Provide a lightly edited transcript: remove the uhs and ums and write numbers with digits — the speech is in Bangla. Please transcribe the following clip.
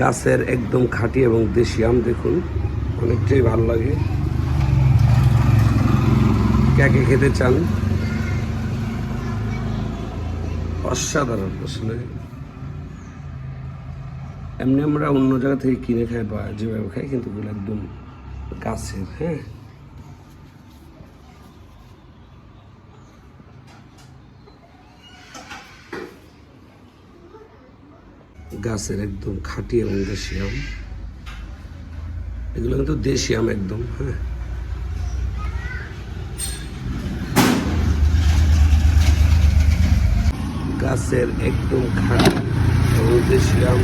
গাছের একদম খাঁটি এবং দেশি আম দেখুন, অনেকটাই ভালো লাগে। কে খেতে চান? অসাধারণ আসলে। এমনি আমরা অন্য জায়গা থেকে কিনে খাই বা যেভাবে খাই, কিন্তু এগুলো একদম গাছের। হ্যাঁ, গাছের একদম খাঁটি এবং দেশি আম। এগুলো কিন্তু দেশি আম একদম। হ্যাঁ, গাছের একদম খাঁটি এবং দেশি আম।